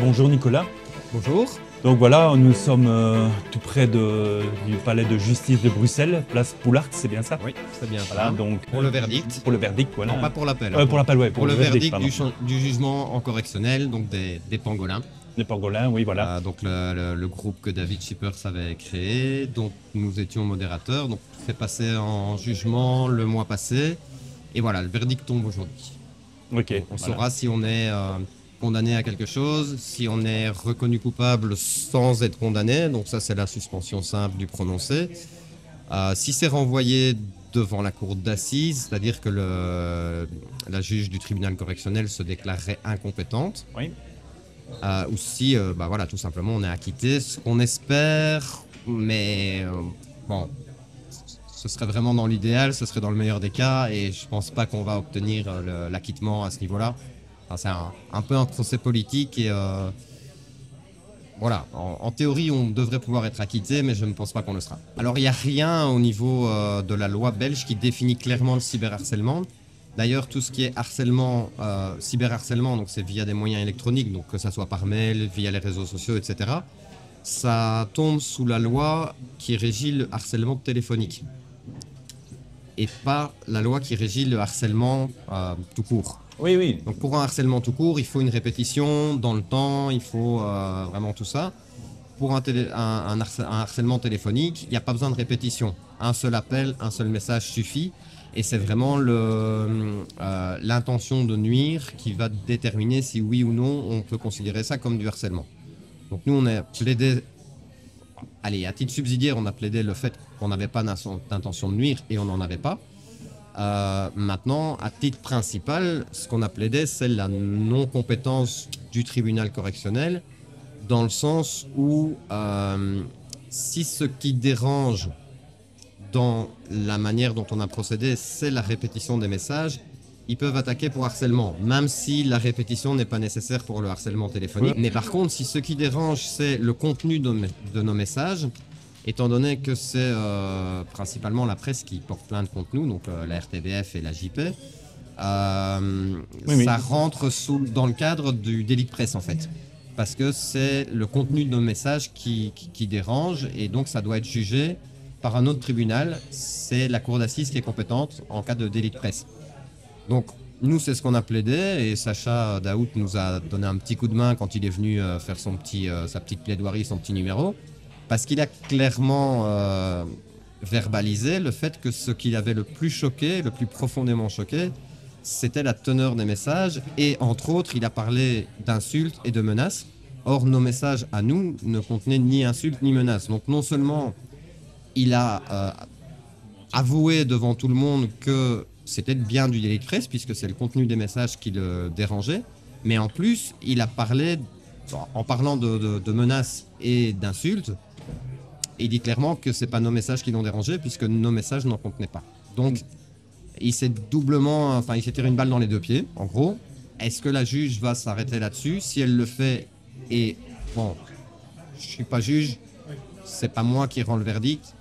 bonjour Nicolas. Bonjour. Donc voilà, nous sommes tout près du palais de justice de Bruxelles, place Poulart, c'est bien ça? Oui, c'est bien Voilà, ça. donc, Pour le verdict. Pour le verdict, voilà. Non, pas pour l'appel. Pour l'appel, ouais. Pour le verdict pardon. du jugement en correctionnel, donc des pangolins. Les pangolins, oui, voilà. Donc le groupe que David Schippers avait créé, dont nous étions modérateurs, donc fait passer en jugement le mois passé. Et voilà, le verdict tombe aujourd'hui. Ok. On voilà. saura si on est condamné à quelque chose, si on est reconnu coupable sans être condamné, donc ça c'est la suspension simple du prononcé. Si c'est renvoyé devant la cour d'assises, c'est-à-dire que la juge du tribunal correctionnel se déclarerait incompétente, Oui. ou si voilà, tout simplement on est acquitté, ce qu'on espère, mais bon, ce serait vraiment dans l'idéal, ce serait dans le meilleur des cas, et je pense pas qu'on va obtenir l'acquittement à ce niveau-là. Enfin, c'est un peu un procès politique et voilà, en théorie on devrait pouvoir être acquitté, mais je ne pense pas qu'on le sera. Alors il n'y a rien au niveau de la loi belge qui définit clairement le cyberharcèlement. D'ailleurs tout ce qui est harcèlement, cyberharcèlement, donc c'est via des moyens électroniques, donc que ça soit par mail, via les réseaux sociaux, etc. Ça tombe sous la loi qui régit le harcèlement téléphonique et pas la loi qui régit le harcèlement tout court. Oui, oui. Donc pour un harcèlement tout court, il faut une répétition dans le temps, il faut vraiment tout ça. Pour un harcèlement téléphonique, il n'y a pas besoin de répétition. Un seul appel, un seul message suffit. Et c'est vraiment l'intention de nuire qui va déterminer si oui ou non on peut considérer ça comme du harcèlement. Donc nous on a plaidé, allez, à titre subsidiaire, on a plaidé le fait qu'on n'avait pas d'intention de nuire et on n'en avait pas. Maintenant, à titre principal, ce qu'on a plaidé, c'est la non-compétence du tribunal correctionnel, dans le sens où si ce qui dérange dans la manière dont on a procédé, c'est la répétition des messages, ils peuvent attaquer pour harcèlement, même si la répétition n'est pas nécessaire pour le harcèlement téléphonique. Mais par contre, si ce qui dérange, c'est le contenu de nos messages, étant donné que c'est principalement la presse qui porte plainte contre nous, donc la RTBF et la JP, ça rentre dans le cadre du délit de presse en fait. Parce que c'est le contenu de nos messages qui dérange et donc ça doit être jugé par un autre tribunal. C'est la cour d'assises qui est compétente en cas de délit de presse. Donc nous c'est ce qu'on a plaidé et Sacha Daout nous a donné un petit coup de main quand il est venu faire sa petite plaidoirie, son petit numéro. Parce qu'il a clairement verbalisé le fait que ce qui l'avait le plus choqué, le plus profondément choqué, c'était la teneur des messages. Et entre autres, il a parlé d'insultes et de menaces. Or, nos messages à nous ne contenaient ni insultes ni menaces. Donc non seulement il a avoué devant tout le monde que c'était bien du délit de presse, puisque c'est le contenu des messages qui le dérangeait, mais en plus, il a parlé, en parlant de menaces et d'insultes, il dit clairement que c'est pas nos messages qui l'ont dérangé puisque nos messages n'en contenaient pas. Donc, il s'est tiré une balle dans les deux pieds, en gros. Est-ce que la juge va s'arrêter là-dessus? Si elle le fait, et bon, je suis pas juge, c'est pas moi qui rend le verdict,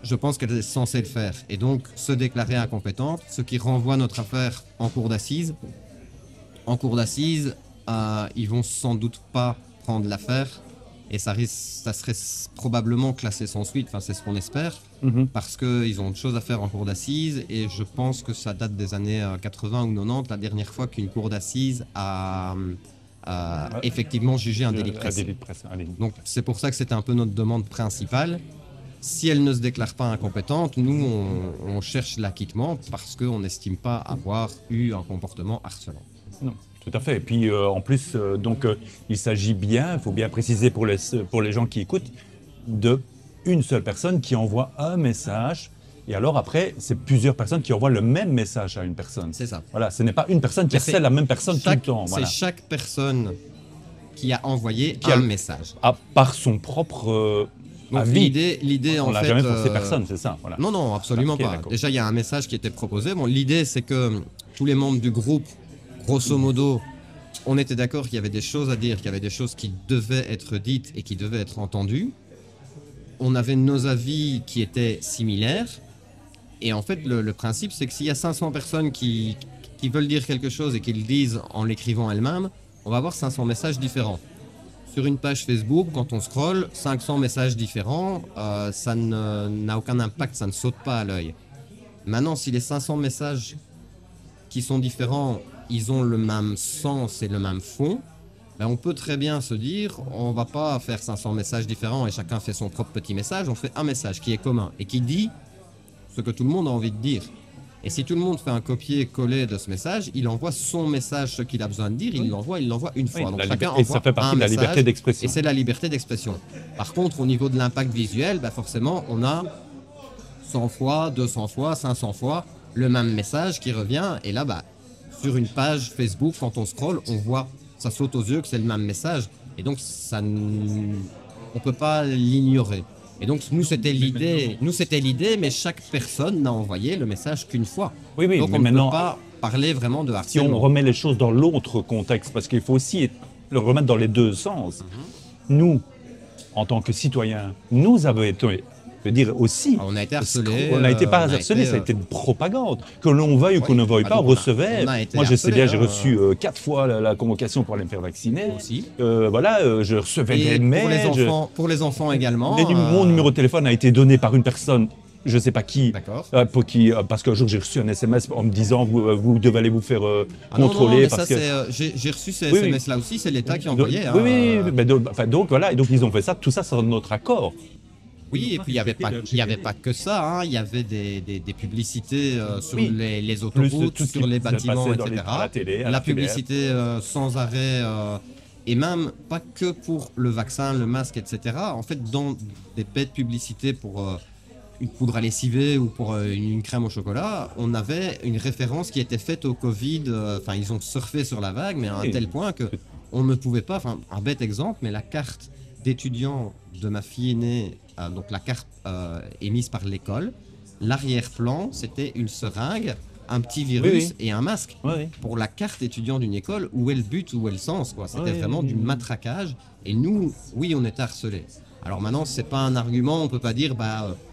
je pense qu'elle est censée le faire. Et donc, se déclarer incompétente, ce qui renvoie notre affaire en cour d'assises. En cour d'assises, ils vont sans doute pas prendre l'affaire. Et ça serait probablement classé sans suite, enfin c'est ce qu'on espère, parce qu'ils ont autre chose à faire en cour d'assises, et je pense que ça date des années 80 ou 90, la dernière fois qu'une cour d'assises a effectivement jugé un délit de presse. Donc c'est pour ça que c'était un peu notre demande principale. Si elle ne se déclare pas incompétente, nous on cherche l'acquittement parce qu'on n'estime pas avoir eu un comportement harcelant. Non. Tout à fait. Et puis en plus, il s'agit bien, il faut bien préciser pour les gens qui écoutent, d'une seule personne qui envoie un message. Et alors après, c'est plusieurs personnes qui envoient le même message à une personne. C'est ça. Voilà, ce n'est pas une personne qui harcèle la même personne tout le temps. Voilà. C'est chaque personne qui a envoyé un message. Par son propre avis. L'idée on en l'a fait... jamais forcé personne, c'est ça. Voilà. Non, absolument pas. Déjà, il y a un message qui était proposé. Bon, l'idée, c'est que tous les membres du groupe, grosso modo, on était d'accord qu'il y avait des choses à dire, qu'il y avait des choses qui devaient être dites et qui devaient être entendues. On avait nos avis qui étaient similaires. Et en fait, le principe, c'est que s'il y a 500 personnes qui veulent dire quelque chose et qui le disent en l'écrivant elles-mêmes, on va avoir 500 messages différents. Sur une page Facebook, quand on scrolle, 500 messages différents, ça n'a aucun impact, ça ne saute pas à l'œil. Maintenant, si les 500 messages qui sont différents, ils ont le même sens et le même fond, ben on peut très bien se dire, on va pas faire 500 messages différents et chacun fait son propre petit message, on fait un message qui est commun et qui dit ce que tout le monde a envie de dire. Et si tout le monde fait un copier-coller de ce message, il envoie son message, ce qu'il a besoin de dire, il l'envoie une fois. Donc chacun et ça fait partie de la liberté d'expression. Et c'est la liberté d'expression. Par contre, au niveau de l'impact visuel, ben forcément, on a 100 fois, 200 fois, 500 fois le même message qui revient. Et là, bah, sur une page Facebook, quand on scrolle, on voit, ça saute aux yeux que c'est le même message. Et donc, on ne peut pas l'ignorer. Et donc, nous, c'était l'idée, mais chaque personne n'a envoyé le message qu'une fois. Oui, donc, mais on ne maintenant, peut pas parler vraiment de si harcèlement. on remet les choses dans l'autre contexte, parce qu'il faut aussi le remettre dans les deux sens. Nous, en tant que citoyens, nous avons été, je veux dire aussi, on a été harcelés. On n'a été pas harcelés, ça a été de propagande. Que l'on veuille ou qu'on ne veuille pas, on recevait. Moi, je sais bien, j'ai reçu 4 fois la convocation pour aller me faire vacciner. Aussi. Voilà, je recevais des mails. Pour les enfants également. Mon numéro de téléphone a été donné par une personne, je ne sais pas qui, parce qu'un jour j'ai reçu un SMS en me disant vous devez aller vous faire contrôler. J'ai reçu ces SMS-là aussi, c'est l'État qui a envoyé. Oui, mais donc voilà, et donc ils ont fait ça, tout ça sans notre accord. Oui, et puis il n'y avait pas que ça, hein. Il y avait des publicités sur les autoroutes, sur les bâtiments, etc. La publicité sans arrêt, et même pas que pour le vaccin, le masque, etc. En fait, dans des bêtes publicités pour une poudre à lessiver ou pour une crème au chocolat, on avait une référence qui était faite au Covid. Enfin, ils ont surfé sur la vague, mais à un tel point que on ne pouvait pas. Enfin, un bête exemple, mais la carte d'étudiant de ma fille aînée, donc la carte émise par l'école, l'arrière-plan, c'était une seringue, un petit virus et un masque. Pour la carte étudiant d'une école, où est le but, où est le sens, quoi. C'était vraiment du matraquage. Et nous, oui, on était harcelés. Alors maintenant, c'est pas un argument, on peut pas dire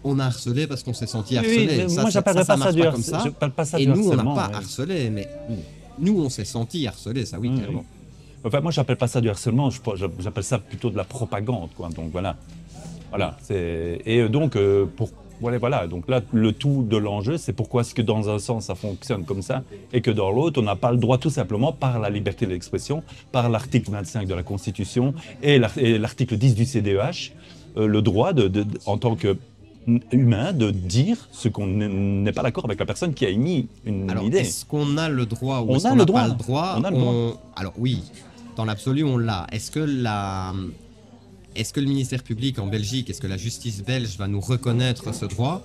on a harcelé parce qu'on s'est senti harcelé. Moi, j'appellerais pas ça du harcèlement. Et nous, on n'a pas harcelé, mais nous, on s'est senti harcelé, ça oui, clairement. Enfin, moi, j'appelle pas ça du harcèlement, j'appelle ça plutôt de la propagande, quoi. Donc voilà. Et donc, donc là, le tout de l'enjeu, c'est pourquoi est-ce que dans un sens, ça fonctionne comme ça, et que dans l'autre, on n'a pas le droit, tout simplement, par la liberté d'expression, par l'article 25 de la Constitution et l'article 10 du CEDH, le droit, en tant qu'humain, de dire ce qu'on n'est pas d'accord avec la personne qui a émis une idée. Est-ce qu'on a le droit ou est-ce qu'on n'a pas le droit? Alors oui, dans l'absolu, on l'a. Est-ce que le ministère public en Belgique, est-ce que la justice belge va nous reconnaître ce droit?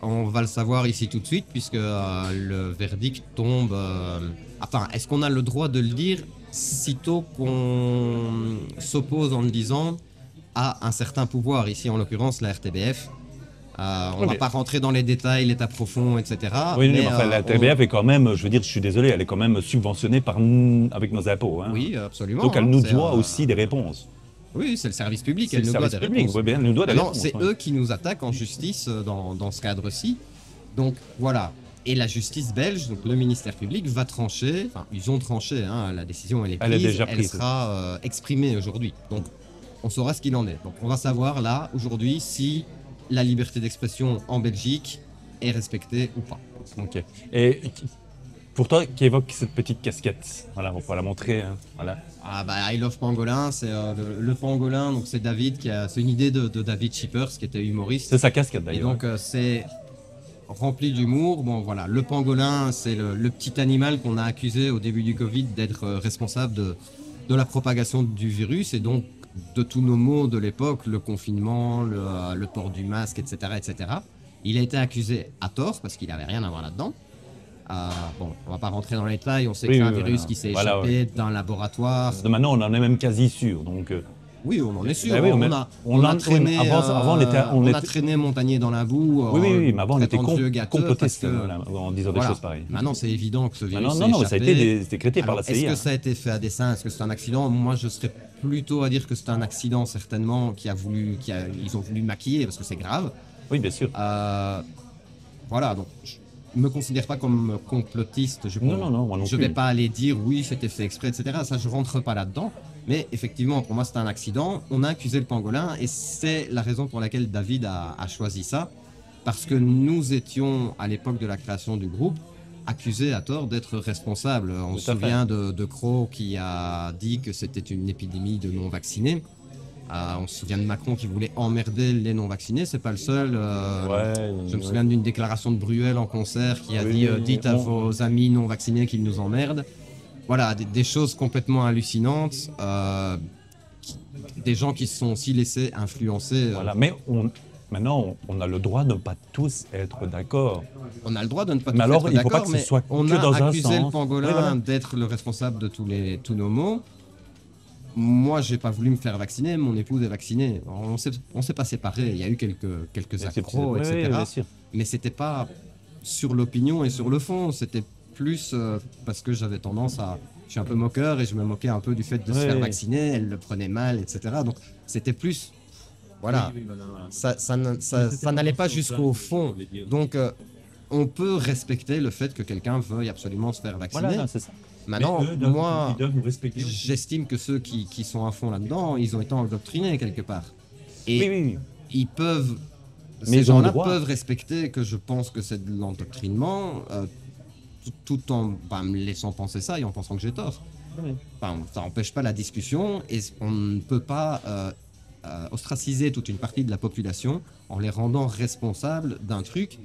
On va le savoir ici tout de suite puisque le verdict tombe... est-ce qu'on a le droit de le dire sitôt qu'on s'oppose en le disant à un certain pouvoir? Ici, en l'occurrence, la RTBF. On ne va pas rentrer dans les détails, l'état profond, etc. Oui, mais la RTBF est quand même, je veux dire, je suis désolé, elle est quand même subventionnée avec nos impôts. Hein. Oui, absolument. Donc elle nous doit aussi des réponses. Oui, c'est le service public, elle nous doit des réponses. Elle nous doit des réponses. C'est eux qui nous attaquent en justice dans ce cadre-ci. Donc voilà. Et la justice belge, donc le ministère public, va trancher. Enfin, ils ont tranché, hein, la décision elle est prise. Elle est déjà prise. Elle sera exprimée aujourd'hui. Donc on saura ce qu'il en est. Donc on va savoir là, aujourd'hui, si la liberté d'expression en Belgique est respectée ou pas. Ok. Et pour toi, qui évoque cette petite casquette, voilà, on va la montrer. Hein, voilà. I Love Pangolin, c'est le pangolin, donc c'est David c'est une idée de David Shippers qui était humoriste. C'est sa casquette d'ailleurs. Et donc c'est rempli d'humour. Bon voilà, le pangolin, c'est le petit animal qu'on a accusé au début du Covid d'être responsable de la propagation du virus et donc de tous nos maux de l'époque, le confinement, le port du masque, etc., etc. Il a été accusé à tort parce qu'il n'avait rien à voir là-dedans. On va pas rentrer dans les détails, on sait que c'est un virus qui s'est échappé d'un laboratoire. Maintenant, on en est même quasi sûr. Donc, oui, on en est sûr. On a traîné, on a traîné Montagnier dans la boue. Oui, mais avant on était complotiste en disant des choses pareilles. Maintenant, c'est évident que ce virus s'est échappé. Ça a été décrété par la CIA. Est-ce que ça a été fait à dessein? Est-ce que c'est un accident? Moi, je serais plutôt à dire que c'est un accident, certainement, ils ont voulu maquiller parce que c'est grave. Oui, bien sûr. Voilà, donc me considère pas comme complotiste. Non, moi non Je plus. vais pas aller dire oui, c'était fait exprès, etc. Ça, je rentre pas là-dedans. Mais effectivement, pour moi, c'était un accident. On a accusé le pangolin et c'est la raison pour laquelle David a choisi ça. Parce que nous étions, à l'époque de la création du groupe, accusés à tort d'être responsables. On se souvient de Crow qui a dit que c'était une épidémie de non-vaccinés. On se souvient de Macron qui voulait emmerder les non-vaccinés, c'est pas le seul. Je me souviens d'une déclaration de Bruel en concert qui a dit dites à vos amis non-vaccinés qu'ils nous emmerdent. Voilà, des choses complètement hallucinantes. Des gens qui se sont aussi laissés influencer. Voilà, mais maintenant, on a le droit de ne pas tous être d'accord. On a le droit de ne pas mais tous alors, être il ne faut pas d'accord, que ce soit on que dans a un accusé sens. le pangolin Oui, voilà. d'être le responsable de tous nos maux. Moi, j'ai pas voulu me faire vacciner, mon épouse est vaccinée. On s'est pas séparés, il y a eu quelques accros, etc. Oui, bien sûr. Mais c'était pas sur l'opinion et sur le fond, c'était plus parce que j'avais tendance à... Je suis un peu moqueur et je me moquais un peu du fait de se faire vacciner, elle le prenait mal, etc. Donc c'était plus... Voilà, ça n'allait pas jusqu'au fond. Donc on peut respecter le fait que quelqu'un veuille absolument se faire vacciner. Voilà, c'est ça. Maintenant, moi, ils doivent nous respecter. j'estime que ceux qui sont à fond là-dedans, ils ont été endoctrinés quelque part. Et Oui. ils peuvent... Mais Ces ils ont gens-là le droit. peuvent respecter que je pense que c'est de l'endoctrinement, tout en me laissant penser ça et en pensant que j'ai tort. Oui. Enfin, ça n'empêche pas la discussion et on ne peut pas ostraciser toute une partie de la population en les rendant responsables d'un truc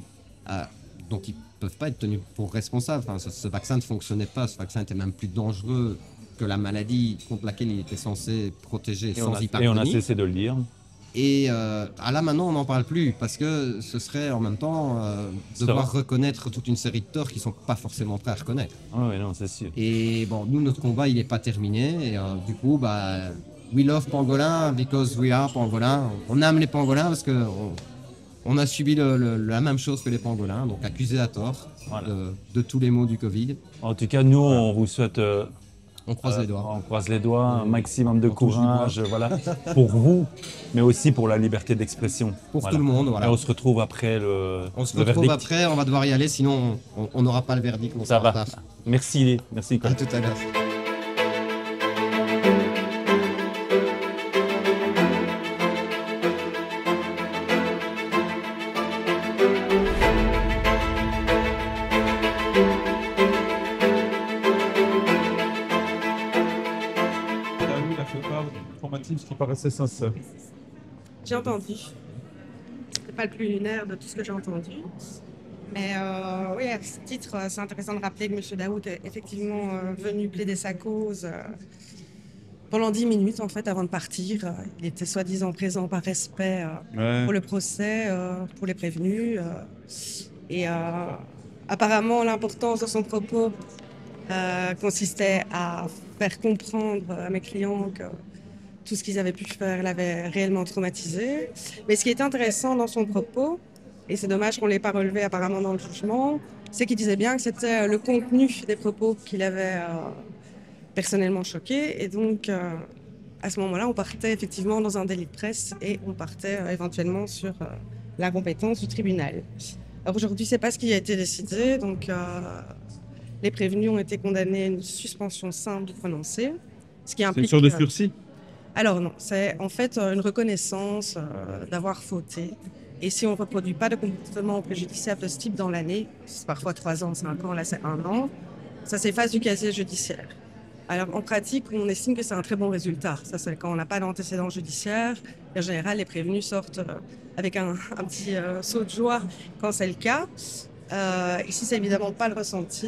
dont ils ne peuvent pas être tenus pour responsables. Enfin, ce vaccin ne fonctionnait pas, ce vaccin était même plus dangereux que la maladie contre laquelle il était censé protéger sans hypertonie. Et on a cessé de le dire. Et là maintenant on n'en parle plus parce que ce serait en même temps devoir reconnaître toute une série de torts qui sont pas forcément prêts à reconnaître. Ah oui, non, c'est sûr. Et bon, nous notre combat il est pas terminé et du coup we love pangolin because we are pangolin. On aime les pangolins parce que on a subi la même chose que les pangolins, donc accusés à tort de tous les maux du Covid. En tout cas, nous, on vous souhaite... On croise les doigts. On croise les doigts, un maximum de courage, voilà, pour vous, mais aussi pour la liberté d'expression. Pour tout le monde, voilà. Et on se retrouve après On se retrouve verdict. après, on va devoir y aller, sinon on n'aura pas le verdict. Ça va. Merci, Colin. À tout à l'heure. Ce qui paraissait sincère. J'ai entendu. C'est pas le plus lunaire de tout ce que j'ai entendu. Mais oui, à ce titre, c'est intéressant de rappeler que M. Daoud est effectivement venu plaider sa cause pendant 10 minutes en fait avant de partir. Il était soi-disant présent par respect pour le procès, pour les prévenus. Et apparemment, l'importance de son propos consistait à faire comprendre à mes clients que tout ce qu'ils avaient pu faire l'avait réellement traumatisé. Mais ce qui est intéressant dans son propos, et c'est dommage qu'on ne l'ait pas relevé apparemment dans le jugement, c'est qu'il disait bien que c'était le contenu des propos qui l'avait personnellement choqué. Et donc, à ce moment-là, on partait effectivement dans un délit de presse et on partait éventuellement sur l'incompétence du tribunal. Alors aujourd'hui, ce n'est pas ce qui a été décidé. Donc, les prévenus ont été condamnés à une suspension simple du prononcé. Ce qui implique... C'est une sorte de sursis? Alors non, c'est en fait une reconnaissance d'avoir fauté. Et si on ne reproduit pas de comportement préjudiciable de ce type dans l'année, c'est parfois 3 ans, 5 ans, là c'est 1 an, ça s'efface du casier judiciaire. Alors en pratique, on estime que c'est un très bon résultat. Ça c'est quand on n'a pas d'antécédent judiciaire. Et en général, les prévenus sortent avec un petit saut de joie quand c'est le cas. Ici, c'est évidemment pas le ressenti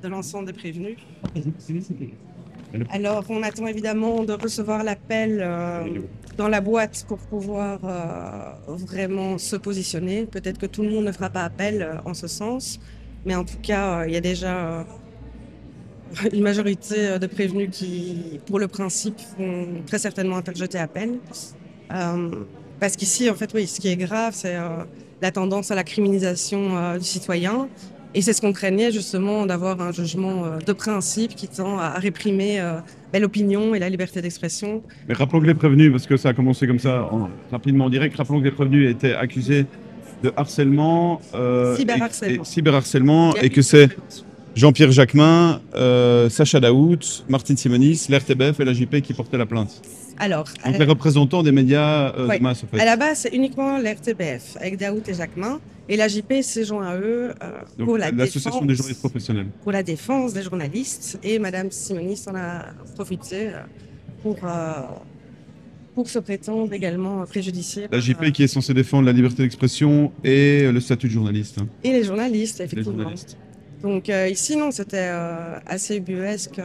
de l'ensemble des prévenus. Alors, on attend évidemment de recevoir l'appel dans la boîte pour pouvoir vraiment se positionner. Peut-être que tout le monde ne fera pas appel en ce sens, mais en tout cas, il y a déjà une majorité de prévenus qui, pour le principe, vont très certainement interjeter appel. Parce qu'ici, en fait, oui, ce qui est grave, c'est la tendance à la criminalisation du citoyen. Et c'est ce qu'on craignait justement, d'avoir un jugement de principe qui tend à réprimer l'opinion et la liberté d'expression. Mais rappelons que les prévenus, parce que ça a commencé comme ça rapidement en direct, rappelons que les prévenus étaient accusés de harcèlement, Cyberharcèlement. et cyberharcèlement, Il y a et eu- que c'est Jean-Pierre Jacquemin, Sacha Daoud, Martine Simonis, l'RTBF et la JP qui portaient la plainte. Alors, Donc les représentants des médias ouais. de masse, en fait. à la base, c'est uniquement l'RTBF avec Daoud et Jacquemin. Et la JP s'est joint à eux Donc, pour la l'association des défense, journalistes professionnels. pour la défense des journalistes. Et Madame Simonis en a profité pour se prétendre également préjudicier. La JP qui est censée défendre la liberté d'expression et le statut de journaliste. Hein. Et les journalistes, Les effectivement. journalistes. Donc ici, non, c'était assez ubuesque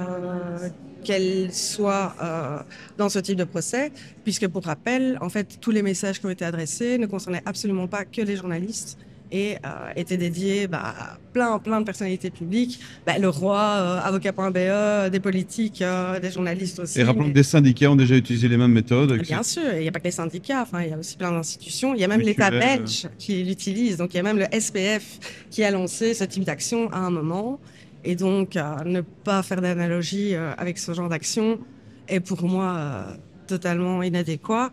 qu'elle soit dans ce type de procès, puisque pour rappel, en fait, tous les messages qui ont été adressés ne concernaient absolument pas que les journalistes et étaient dédiés à plein de personnalités publiques, le roi, avocat.be, des politiques, des journalistes aussi. Et rappelons mais- que des syndicats ont déjà utilisé les mêmes méthodes. Bien sûr, il n'y a pas que les syndicats, enfin, il y a aussi plein d'institutions. Il y a même Mutuelles. l'État belge qui l'utilise. Donc, il y a même le SPF qui a lancé ce type d'action à un moment. Et donc, ne pas faire d'analogie avec ce genre d'action est pour moi totalement inadéquat.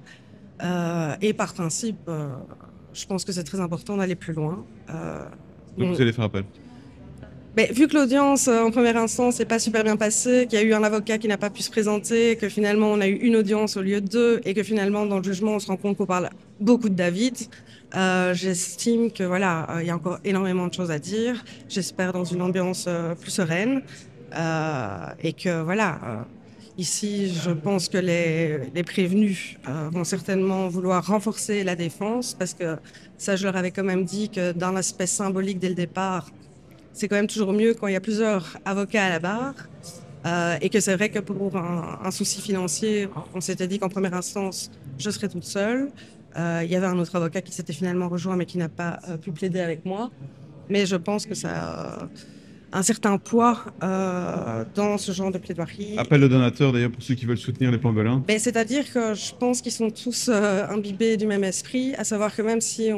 Et par principe, je pense que c'est très important d'aller plus loin. Donc bon, vous allez faire appel. mais vu que l'audience en première instance n'est pas super bien passée, qu'il y a eu un avocat qui n'a pas pu se présenter, que finalement on a eu une audience au lieu de deux, et que finalement dans le jugement on se rend compte qu'on parle beaucoup de David, j'estime que voilà, il y a encore énormément de choses à dire. J'espère dans une ambiance plus sereine et que voilà. Ici, je pense que les prévenus vont certainement vouloir renforcer la défense parce que ça, je leur avais quand même dit que dans l'aspect symbolique dès le départ, c'est quand même toujours mieux quand il y a plusieurs avocats à la barre et que c'est vrai que pour un souci financier, on s'était dit qu'en première instance, je serais toute seule. Il y avait un autre avocat qui s'était finalement rejoint mais qui n'a pas pu plaider avec moi. Mais je pense que ça a un certain poids dans ce genre de plaidoirie. Appel aux donateurs d'ailleurs pour ceux qui veulent soutenir les pangolins. Ben, c'est-à-dire que je pense qu'ils sont tous imbibés du même esprit, à savoir que même si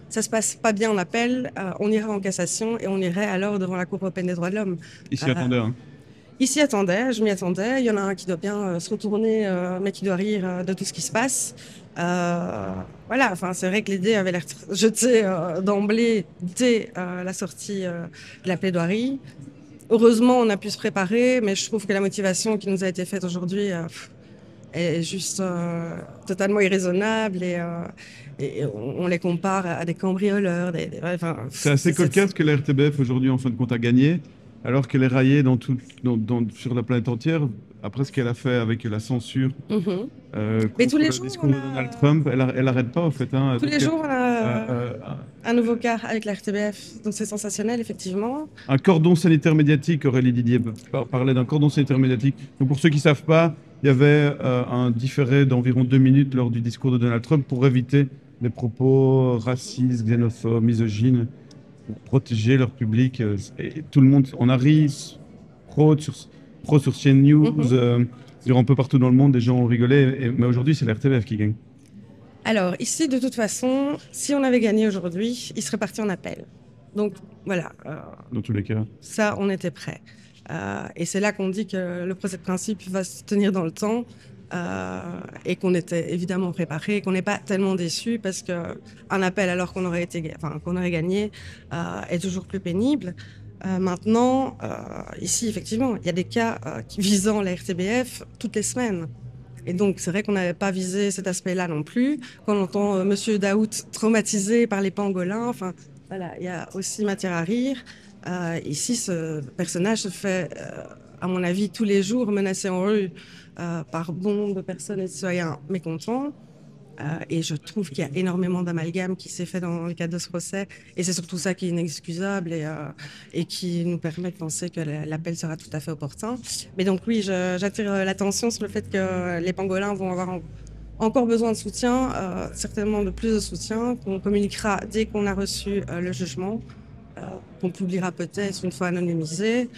ça se passe pas bien en appel, on ira en cassation et on irait alors devant la Cour européenne des droits de l'homme. Ici, attendez. Hein. Ils s'y attendaient, je m'y attendais. Il y en a un qui doit bien se retourner, mais qui doit rire de tout ce qui se passe. Voilà, enfin, c'est vrai que les dés avaient l'air jetés d'emblée dès la sortie de la plaidoirie. Heureusement, on a pu se préparer, mais je trouve que la motivation qui nous a été faite aujourd'hui est juste totalement irraisonnable et on les compare à des cambrioleurs. Enfin, C'est assez cocasse que la RTBF aujourd'hui en fin de compte a gagné, alors qu'elle est raillée sur la planète entière après ce qu'elle a fait avec la censure. Mhm. contre Mais tous les le jours, discours on de a- Donald Trump, elle n'arrête pas en fait. Hein. Tous les Donc, jours, on a euh, un nouveau cas avec la RTBF, donc c'est sensationnel, effectivement. un cordon sanitaire médiatique, Aurélie Didier parlait d'un cordon sanitaire médiatique. Donc pour ceux qui ne savent pas, il y avait un différé d'environ 2 minutes lors du discours de Donald Trump pour éviter les propos racistes, xénophobes, misogynes, pour protéger leur public. Et tout le monde, on a ri, pro sur CNews, un peu partout dans le monde, des gens ont rigolé. Mais aujourd'hui, c'est la RTBF qui gagne. Alors, ici, de toute façon, si on avait gagné aujourd'hui, il serait parti en appel. Donc, voilà, Dans tous les cas. ça, on était prêt. Et c'est là qu'on dit que le procès de principe va se tenir dans le temps et qu'on était évidemment préparé, qu'on n'est pas tellement déçu parce qu'un appel alors qu'on aurait gagné est toujours plus pénible. Maintenant, ici, effectivement, il y a des cas visant la RTBF toutes les semaines. Et donc, c'est vrai qu'on n'avait pas visé cet aspect-là non plus. Quand on entend Monsieur Daoud traumatisé par les pangolins, enfin, voilà, il y a aussi matière à rire. Ici, ce personnage se fait, à mon avis, tous les jours menacé en rue par bon de personnes et de citoyens mécontents. Et je trouve qu'il y a énormément d'amalgame qui s'est fait dans le cadre de ce procès. Et c'est surtout ça qui est inexcusable et qui nous permet de penser que l'appel sera tout à fait opportun. Mais donc oui, j'attire l'attention sur le fait que les pangolins vont avoir encore besoin de soutien, certainement de plus de soutien, qu'on communiquera dès qu'on a reçu le jugement, qu'on publiera peut-être une fois anonymisé.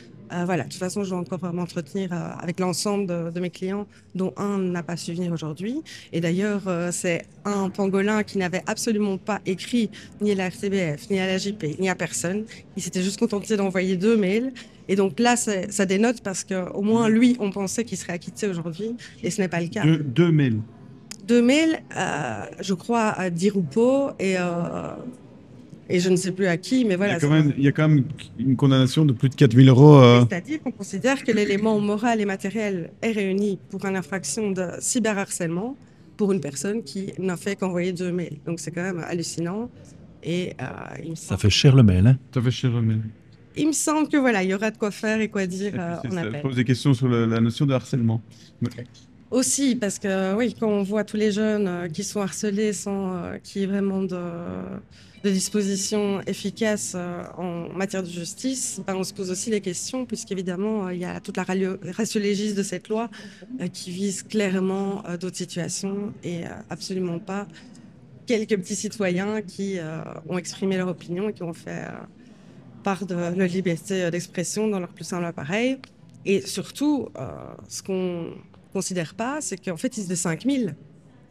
Voilà, de toute façon, je vais encore m'entretenir avec l'ensemble de mes clients, dont un n'a pas su venir aujourd'hui. Et d'ailleurs, c'est un pangolin qui n'avait absolument pas écrit ni à la RTBF, ni à la JP, ni à personne. Il s'était juste contenté d'envoyer 2 mails. Et donc là, ça dénote parce qu'au moins, lui, on pensait qu'il serait acquitté aujourd'hui. Et ce n'est pas le cas. Deux mails. 2 mails, je crois, à Dirupo et je ne sais plus à qui, mais voilà. Il y a quand même une condamnation de plus de 4 000 euros. C'est-à-dire qu'on considère que l'élément moral et matériel est réuni pour une infraction de cyberharcèlement pour une personne qui n'a fait qu'envoyer 2 mails. Donc c'est quand même hallucinant. Et ça fait cher le mail, hein? Ça fait cher le mail. Il me semble que voilà, il y aura de quoi faire et quoi dire en Ça appel. pose des questions sur la notion de harcèlement. Aussi, parce que oui, quand on voit tous les jeunes qui sont harcelés sans qu'il y ait vraiment de dispositions efficaces en matière de justice, ben, on se pose aussi les questions, puisqu'évidemment, il y a toute la ratio légis de cette loi qui vise clairement d'autres situations et absolument pas quelques petits citoyens qui ont exprimé leur opinion et qui ont fait part de leur liberté d'expression dans leur plus simple appareil. Et surtout, ce qu'on considère pas, c'est qu'en fait, ils étaient 5000.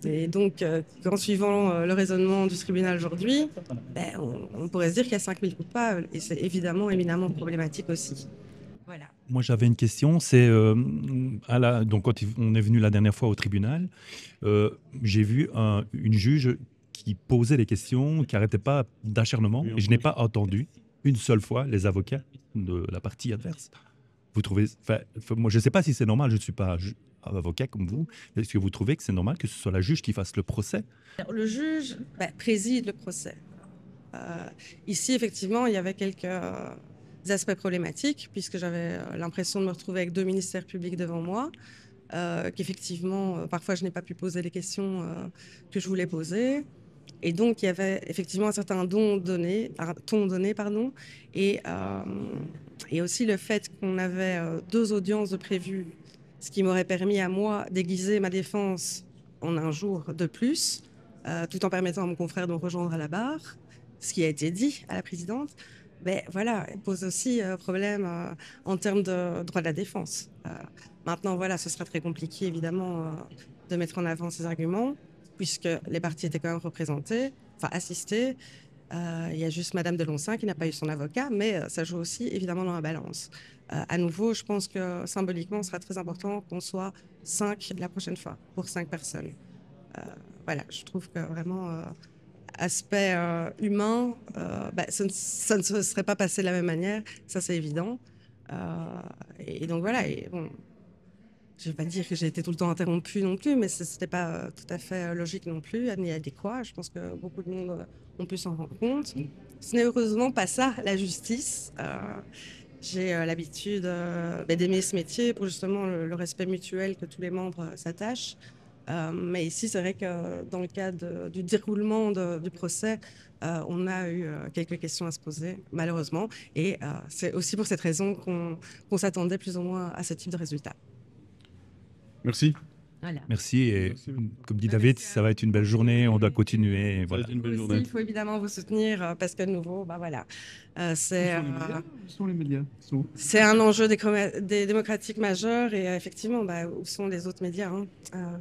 Et donc, en suivant le raisonnement du tribunal aujourd'hui, ben, on pourrait se dire qu'il y a 5000 coupables. Et c'est évidemment éminemment problématique aussi. Voilà. Moi, j'avais une question. C'est donc quand on est venu la dernière fois au tribunal, j'ai vu une juge qui posait des questions, qui n'arrêtait pas d'acharnement. Et je n'ai pas entendu une seule fois les avocats de la partie adverse. Vous trouvez, moi, je ne sais pas si c'est normal. Je ne suis pas avocat comme vous. Est-ce que vous trouvez que c'est normal que ce soit la juge qui fasse le procès? Alors, le juge préside le procès. Ici, effectivement, il y avait quelques aspects problématiques, puisque j'avais l'impression de me retrouver avec 2 ministères publics devant moi, qu'effectivement, parfois, je n'ai pas pu poser les questions que je voulais poser. Et donc, il y avait effectivement un certain ton donné, et aussi le fait qu'on avait 2 audiences de prévues, ce qui m'aurait permis à moi d'aiguiser ma défense en un jour de plus, tout en permettant à mon confrère de me rejoindre à la barre, ce qui a été dit à la présidente. Mais voilà, elle pose aussi problème en termes de droit de la défense. Maintenant, voilà, ce sera très compliqué, évidemment, de mettre en avant ces arguments, puisque les parties étaient quand même représentées, enfin assistées. Il y a juste Madame de Loncin qui n'a pas eu son avocat, mais ça joue aussi évidemment dans la balance. À nouveau, je pense que symboliquement, ce sera très important qu'on soit 5 la prochaine fois, pour 5 personnes. Voilà, je trouve que vraiment, aspect humain, ça ne se serait pas passé de la même manière, ça c'est évident. Et donc voilà, et bon, je ne vais pas dire que j'ai été tout le temps interrompue non plus, mais ce n'était pas tout à fait logique non plus, ni adéquat. Je pense que beaucoup de monde ont pu s'en rendre compte. Ce n'est heureusement pas ça, la justice. J'ai l'habitude d'aimer ce métier pour justement le respect mutuel que tous les membres s'attachent. Mais ici, c'est vrai que dans le cadre du déroulement du procès, on a eu quelques questions à se poser, malheureusement. Et c'est aussi pour cette raison qu'on s'attendait plus ou moins à ce type de résultat. Merci. Voilà. Merci. Et comme dit David, ça va être une belle journée. On doit continuer. Voilà. Une belle journée. Il faut évidemment vous soutenir parce que de nouveau, voilà, c'est un enjeu démocratique majeur et effectivement, où sont les autres médias, hein.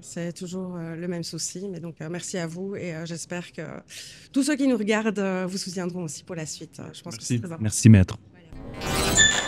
C'est toujours le même souci. Mais donc, merci à vous et j'espère que tous ceux qui nous regardent vous soutiendront aussi pour la suite. Je pense que c'est très important. Merci, maître. Voilà.